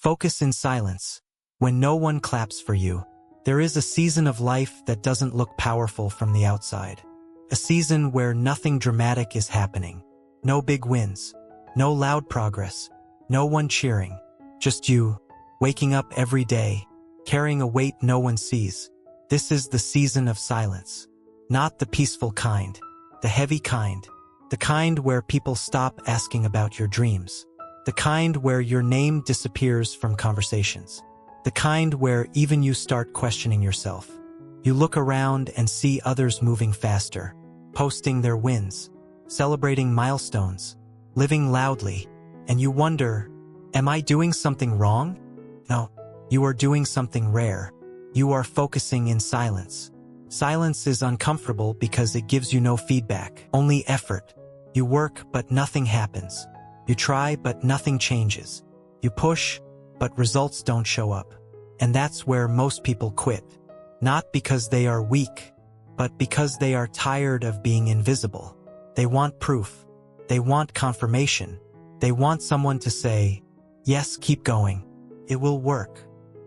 Focus in silence. When no one claps for you, there is a season of life that doesn't look powerful from the outside. A season where nothing dramatic is happening. No big wins. No loud progress. No one cheering. Just you, waking up every day, carrying a weight no one sees. This is the season of silence. Not the peaceful kind. The heavy kind. The kind where people stop asking about your dreams. The kind where your name disappears from conversations. The kind where even you start questioning yourself. You look around and see others moving faster, posting their wins, celebrating milestones, living loudly, and you wonder, am I doing something wrong? No, you are doing something rare. You are focusing in silence. Silence is uncomfortable because it gives you no feedback, only effort. You work, but nothing happens. You try, but nothing changes. You push, but results don't show up. And that's where most people quit. Not because they are weak, but because they are tired of being invisible. They want proof. They want confirmation. They want someone to say, yes, keep going. It will work.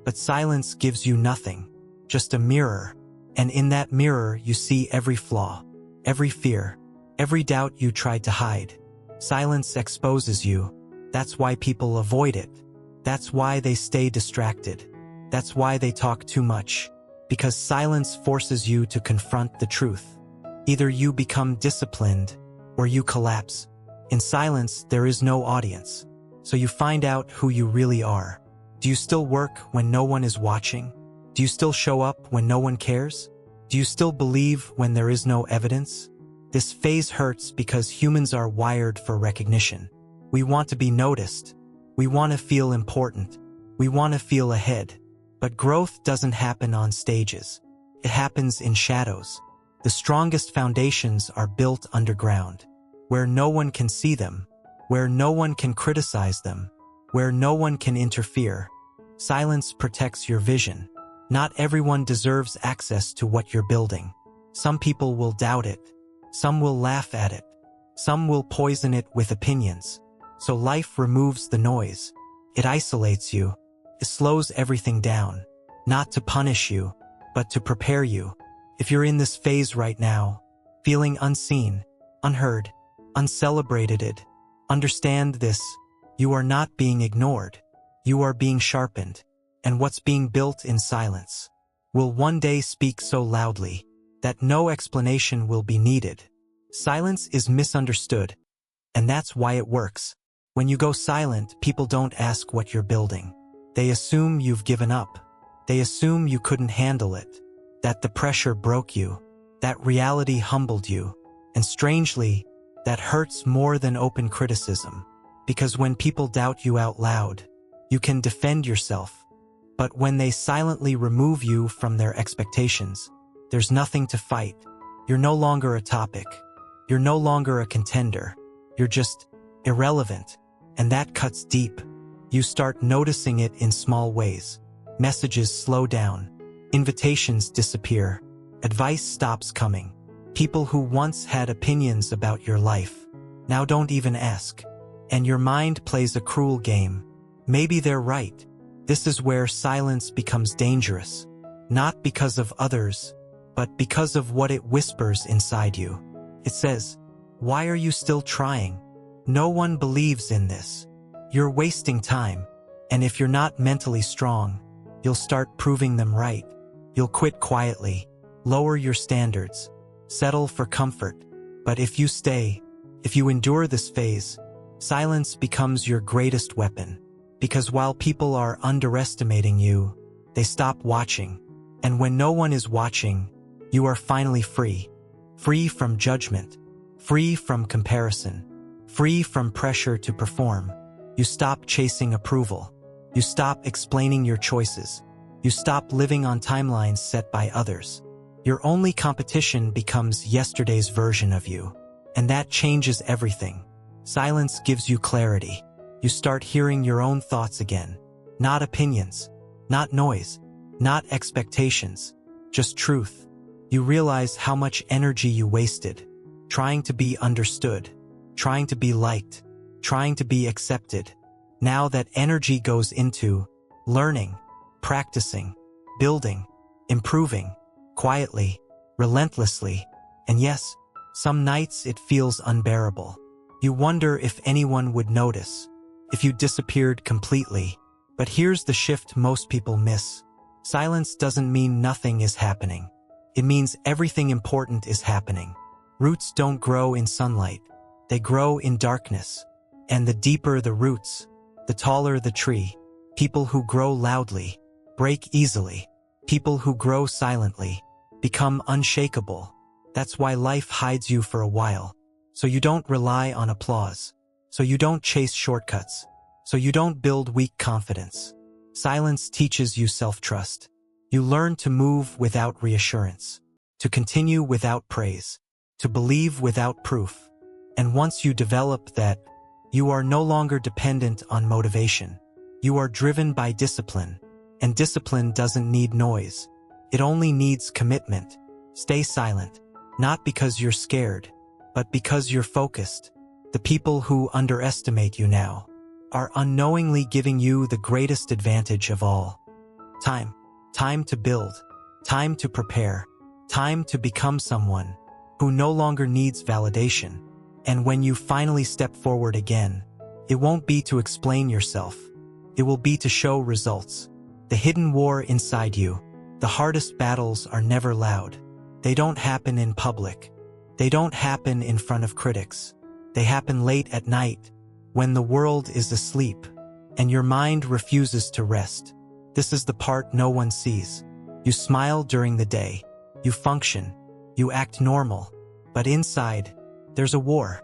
But silence gives you nothing, just a mirror. And in that mirror, you see every flaw, every fear, every doubt you tried to hide. Silence exposes you. That's why people avoid it. That's why they stay distracted. That's why they talk too much. Because silence forces you to confront the truth. Either you become disciplined, or you collapse. In silence, there is no audience. So you find out who you really are. Do you still work when no one is watching? Do you still show up when no one cares? Do you still believe when there is no evidence? This phase hurts because humans are wired for recognition. We want to be noticed. We want to feel important. We want to feel ahead. But growth doesn't happen on stages. It happens in shadows. The strongest foundations are built underground, where no one can see them, where no one can criticize them, where no one can interfere. Silence protects your vision. Not everyone deserves access to what you're building. Some people will doubt it. Some will laugh at it. Some will poison it with opinions. So life removes the noise. It isolates you. It slows everything down. Not to punish you, but to prepare you. If you're in this phase right now, feeling unseen, unheard, uncelebrated, understand this. You are not being ignored. You are being sharpened. And what's being built in silence will one day speak so loudly that no explanation will be needed. Silence is misunderstood, and that's why it works. When you go silent, people don't ask what you're building. They assume you've given up. They assume you couldn't handle it, that the pressure broke you, that reality humbled you. And strangely, that hurts more than open criticism, because when people doubt you out loud, you can defend yourself. But when they silently remove you from their expectations, there's nothing to fight. You're no longer a topic. You're no longer a contender. You're just irrelevant. And that cuts deep. You start noticing it in small ways. Messages slow down. Invitations disappear. Advice stops coming. People who once had opinions about your life now don't even ask. And your mind plays a cruel game. Maybe they're right. This is where silence becomes dangerous. Not because of others, but because of what it whispers inside you. It says, why are you still trying? No one believes in this. You're wasting time. And if you're not mentally strong, you'll start proving them right. You'll quit quietly, lower your standards, settle for comfort. But if you stay, if you endure this phase, silence becomes your greatest weapon. Because while people are underestimating you, they stop watching. And when no one is watching, you are finally free. Free from judgment. Free from comparison. Free from pressure to perform. You stop chasing approval. You stop explaining your choices. You stop living on timelines set by others. Your only competition becomes yesterday's version of you. And that changes everything. Silence gives you clarity. You start hearing your own thoughts again. Not opinions. Not noise. Not expectations. Just truth. You realize how much energy you wasted. Trying to be understood. Trying to be liked. Trying to be accepted. Now that energy goes into learning, practicing, building, improving, quietly, relentlessly, and yes, some nights it feels unbearable. You wonder if anyone would notice, if you disappeared completely. But here's the shift most people miss. Silence doesn't mean nothing is happening. It means everything important is happening. Roots don't grow in sunlight. They grow in darkness. And the deeper the roots, the taller the tree. People who grow loudly break easily. People who grow silently become unshakable. That's why life hides you for a while. So you don't rely on applause. So you don't chase shortcuts. So you don't build weak confidence. Silence teaches you self-trust. You learn to move without reassurance, to continue without praise, to believe without proof. And once you develop that, you are no longer dependent on motivation. You are driven by discipline, and discipline doesn't need noise. It only needs commitment. Stay silent, not because you're scared, but because you're focused. The people who underestimate you now are unknowingly giving you the greatest advantage of all. Time. Time to build. Time to prepare. Time to become someone who no longer needs validation. And when you finally step forward again, it won't be to explain yourself. It will be to show results. The hidden war inside you. The hardest battles are never loud. They don't happen in public. They don't happen in front of critics. They happen late at night, when the world is asleep, and your mind refuses to rest. This is the part no one sees. You smile during the day. You function. You act normal. But inside, there's a war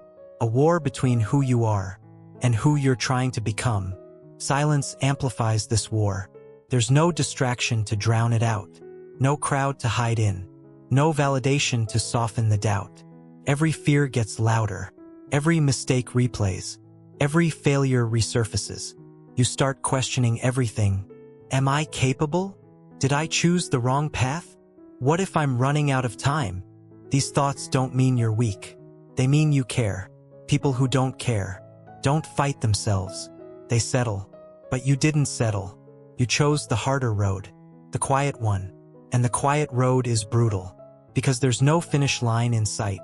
between who you are and who you're trying to become. Silence amplifies this war. There's no distraction to drown it out, no crowd to hide in, no validation to soften the doubt. Every fear gets louder, every mistake replays, every failure resurfaces. You start questioning everything. Am I capable? Did I choose the wrong path? What if I'm running out of time? These thoughts don't mean you're weak. They mean you care. People who don't care don't fight themselves. They settle. But you didn't settle. You chose the harder road, the quiet one. And the quiet road is brutal, because there's no finish line in sight.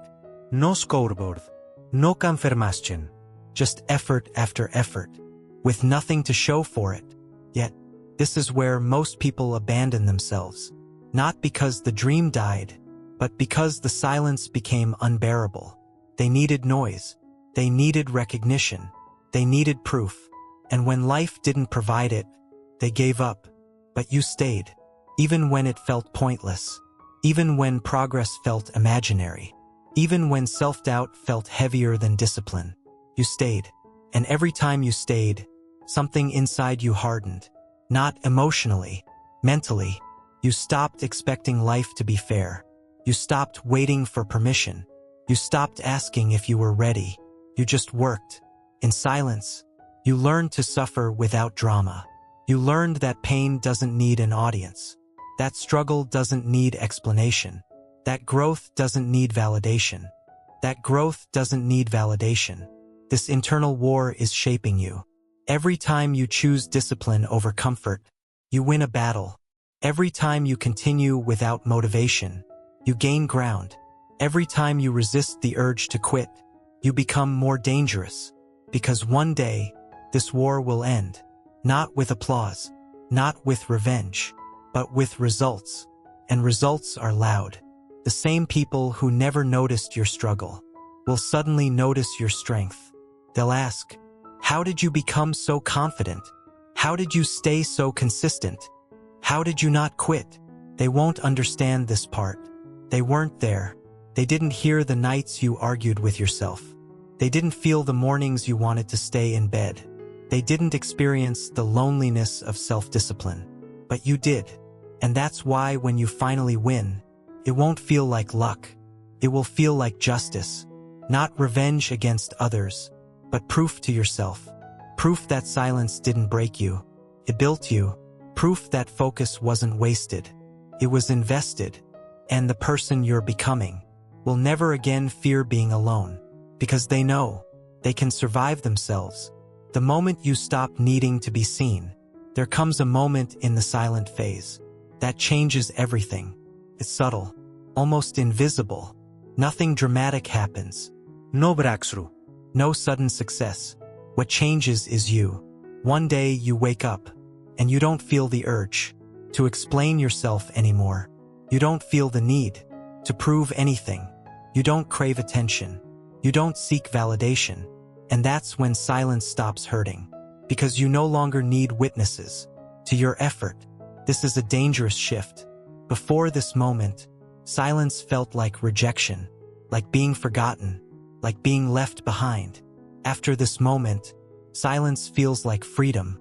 No scoreboard. No confirmation. Just effort after effort, with nothing to show for it. Yet, this is where most people abandon themselves. Not because the dream died, but because the silence became unbearable. They needed noise. They needed recognition. They needed proof. And when life didn't provide it, they gave up. But you stayed, even when it felt pointless, even when progress felt imaginary, even when self-doubt felt heavier than discipline. You stayed. And every time you stayed, something inside you hardened. Not emotionally, mentally. You stopped expecting life to be fair. You stopped waiting for permission. You stopped asking if you were ready. You just worked. In silence, you learned to suffer without drama. You learned that pain doesn't need an audience. That struggle doesn't need explanation. That growth doesn't need validation. That growth doesn't need validation. This internal war is shaping you. Every time you choose discipline over comfort, you win a battle. Every time you continue without motivation, you gain ground. Every time you resist the urge to quit, you become more dangerous. Because one day, this war will end. Not with applause, not with revenge, but with results. And results are loud. The same people who never noticed your struggle will suddenly notice your strength. They'll ask, how did you become so confident? How did you stay so consistent? How did you not quit? They won't understand this part. They weren't there. They didn't hear the nights you argued with yourself. They didn't feel the mornings you wanted to stay in bed. They didn't experience the loneliness of self-discipline. But you did. And that's why when you finally win, it won't feel like luck. It will feel like justice. Not revenge against others, but proof to yourself. Proof that silence didn't break you. It built you. Proof that focus wasn't wasted. It was invested. And the person you're becoming will never again fear being alone, because they know they can survive themselves. The moment you stop needing to be seen, there comes a moment in the silent phase that changes everything. It's subtle, almost invisible. Nothing dramatic happens. No breakthrough. No sudden success. What changes is you. One day you wake up, and you don't feel the urge to explain yourself anymore. You don't feel the need to prove anything. You don't crave attention. You don't seek validation. And that's when silence stops hurting, because you no longer need witnesses to your effort. This is a dangerous shift. Before this moment, silence felt like rejection, like being forgotten, like being left behind. After this moment, silence feels like freedom.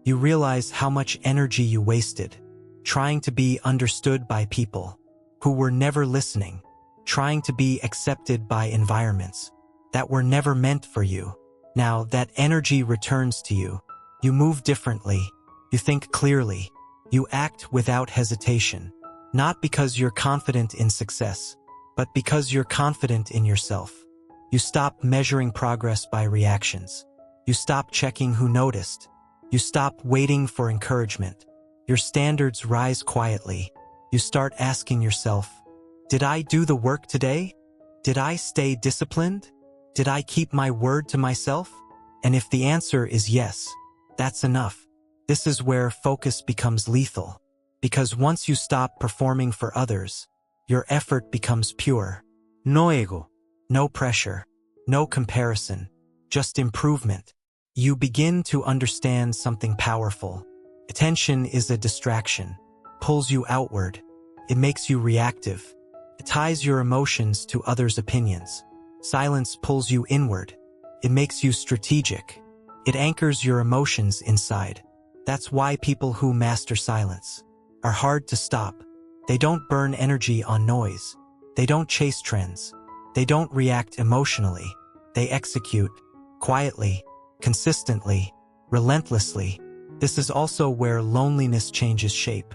You realize how much energy you wasted trying to be understood by people who were never listening, trying to be accepted by environments that were never meant for you. Now that energy returns to you. You move differently. You think clearly. You act without hesitation. Not because you're confident in success, but because you're confident in yourself. You stop measuring progress by reactions. You stop checking who noticed. You stop waiting for encouragement. Your standards rise quietly. You start asking yourself, did I do the work today? Did I stay disciplined? Did I keep my word to myself? And if the answer is yes, that's enough. This is where focus becomes lethal. Because once you stop performing for others, your effort becomes pure. No ego. No pressure. No comparison. Just improvement. You begin to understand something powerful. Attention is a distraction. Pulls you outward. It makes you reactive. It ties your emotions to others' opinions. Silence pulls you inward. It makes you strategic. It anchors your emotions inside. That's why people who master silence are hard to stop. They don't burn energy on noise. They don't chase trends. They don't react emotionally. They execute quietly, consistently, relentlessly. This is also where loneliness changes shape.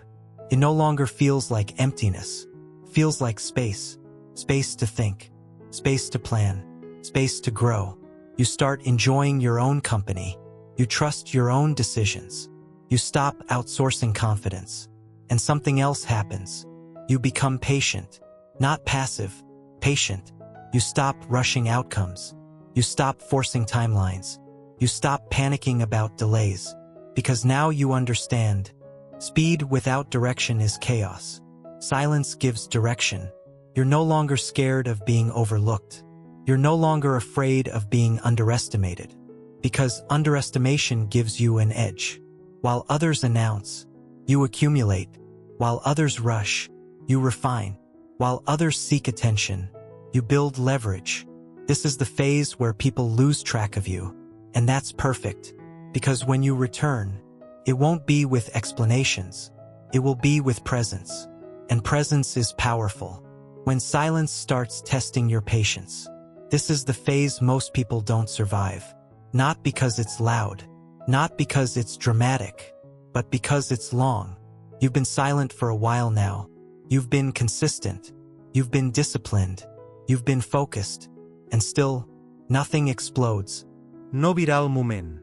It no longer feels like emptiness. It feels like space. Space to think. Space to plan. Space to grow. You start enjoying your own company. You trust your own decisions. You stop outsourcing confidence. And something else happens. You become patient. Not passive. Patient. You stop rushing outcomes. You stop forcing timelines. You stop panicking about delays. Because now you understand. Speed without direction is chaos. Silence gives direction. You're no longer scared of being overlooked. You're no longer afraid of being underestimated. Because underestimation gives you an edge. While others announce, you accumulate. While others rush, you refine. While others seek attention, you build leverage. This is the phase where people lose track of you. And that's perfect. Because when you return, it won't be with explanations. It will be with presence. And presence is powerful. When silence starts testing your patience, this is the phase most people don't survive. Not because it's loud, not because it's dramatic, but because it's long. You've been silent for a while now. You've been consistent. You've been disciplined. You've been focused. And still, nothing explodes. No viral moment.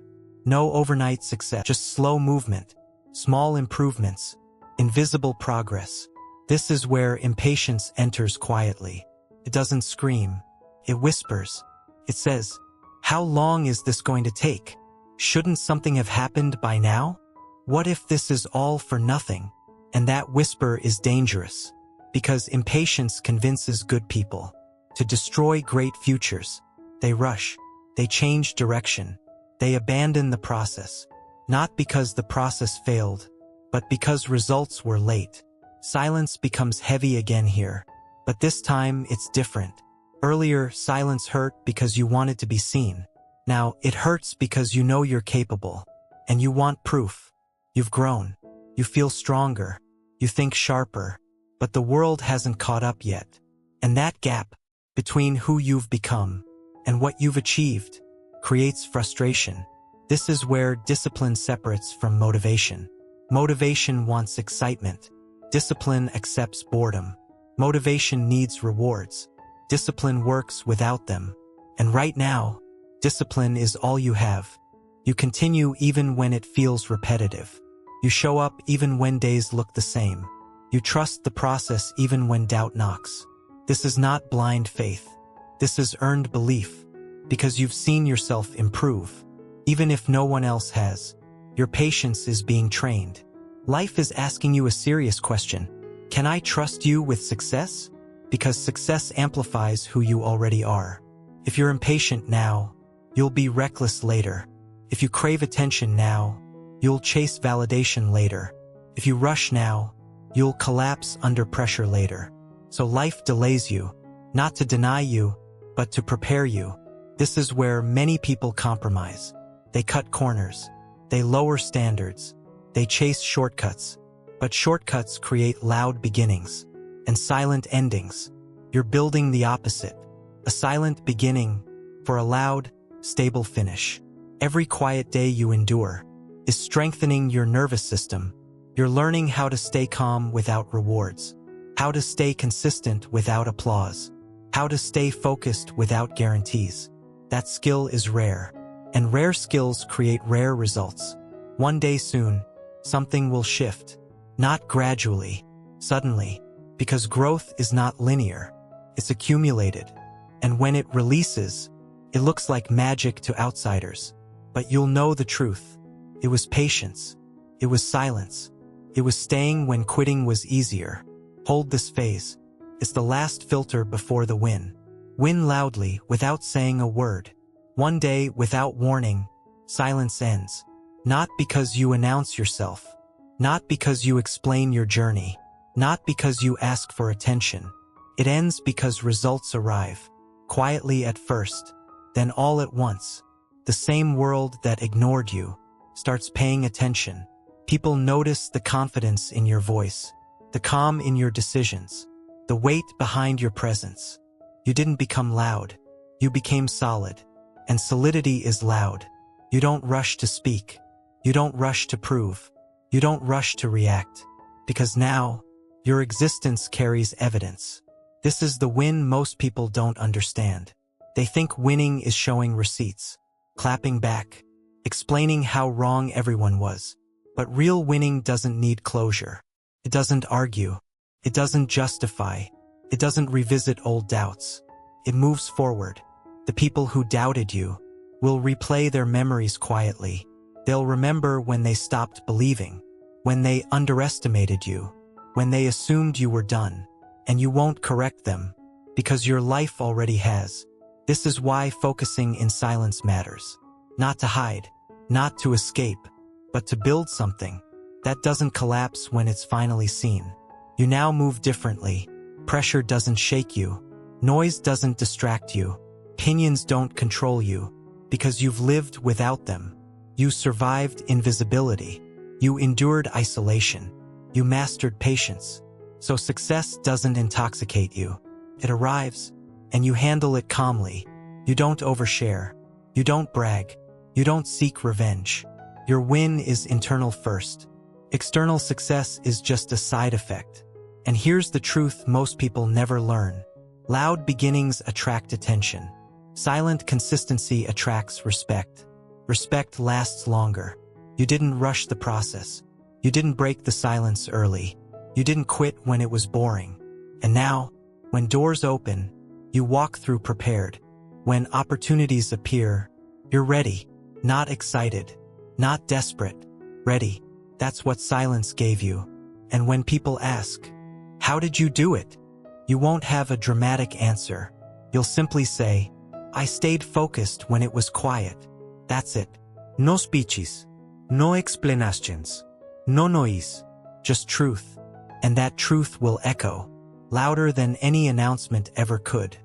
No overnight success. Just slow movement. Small improvements. Invisible progress. This is where impatience enters quietly. It doesn't scream. It whispers. It says, how long is this going to take? Shouldn't something have happened by now? What if this is all for nothing? And that whisper is dangerous. Because impatience convinces good people to destroy great futures. They rush. They change direction. They abandon the process. Not because the process failed, but because results were late. Silence becomes heavy again here. But this time it's different. Earlier, silence hurt because you wanted to be seen. Now, it hurts because you know you're capable. And you want proof. You've grown. You feel stronger. You think sharper. But the world hasn't caught up yet. And that gap between who you've become and what you've achieved creates frustration. This is where discipline separates from motivation. Motivation wants excitement. Discipline accepts boredom. Motivation needs rewards. Discipline works without them. And right now, discipline is all you have. You continue even when it feels repetitive. You show up even when days look the same. You trust the process even when doubt knocks. This is not blind faith. This is earned belief, because you've seen yourself improve. Even if no one else has, your patience is being trained. Life is asking you a serious question. Can I trust you with success? Because success amplifies who you already are. If you're impatient now, you'll be reckless later. If you crave attention now, you'll chase validation later. If you rush now, you'll collapse under pressure later. So life delays you, not to deny you, but to prepare you. This is where many people compromise. They cut corners. They lower standards. They chase shortcuts. But shortcuts create loud beginnings and silent endings. You're building the opposite. A silent beginning for a loud, stable finish. Every quiet day you endure is strengthening your nervous system. You're learning how to stay calm without rewards, how to stay consistent without applause, how to stay focused without guarantees. That skill is rare, and rare skills create rare results. One day soon, something will shift. Not gradually, suddenly, because growth is not linear. It's accumulated. And when it releases, it looks like magic to outsiders. But you'll know the truth. It was patience. It was silence. It was staying when quitting was easier. Hold this phase. It's the last filter before the win. Win loudly without saying a word. One day, without warning, silence ends. Not because you announce yourself. Not because you explain your journey. Not because you ask for attention. It ends because results arrive. Quietly at first, then all at once. The same world that ignored you starts paying attention. People notice the confidence in your voice, the calm in your decisions, the weight behind your presence. You didn't become loud. You became solid. And solidity is loud. You don't rush to speak. You don't rush to prove. You don't rush to react. Because now, your existence carries evidence. This is the win most people don't understand. They think winning is showing receipts, clapping back, explaining how wrong everyone was. But real winning doesn't need closure. It doesn't argue. It doesn't justify. It doesn't revisit old doubts. It moves forward. The people who doubted you will replay their memories quietly. They'll remember when they stopped believing, when they underestimated you, when they assumed you were done, and you won't correct them, because your life already has. This is why focusing in silence matters. Not to hide, not to escape, but to build something that doesn't collapse when it's finally seen. You now move differently. Pressure doesn't shake you. Noise doesn't distract you. Opinions don't control you, because you've lived without them. You survived invisibility. You endured isolation. You mastered patience. So success doesn't intoxicate you. It arrives, and you handle it calmly. You don't overshare. You don't brag. You don't seek revenge. Your win is internal first. External success is just a side effect. And here's the truth most people never learn. Loud beginnings attract attention. Silent consistency attracts respect. Respect lasts longer. You didn't rush the process. You didn't break the silence early. You didn't quit when it was boring. And now, when doors open, you walk through prepared. When opportunities appear, you're ready. Not excited. Not desperate. Ready. That's what silence gave you. And when people ask, how did you do it? You won't have a dramatic answer. You'll simply say, I stayed focused when it was quiet. That's it. No speeches. No explanations. No noise. Just truth. And that truth will echo louder than any announcement ever could.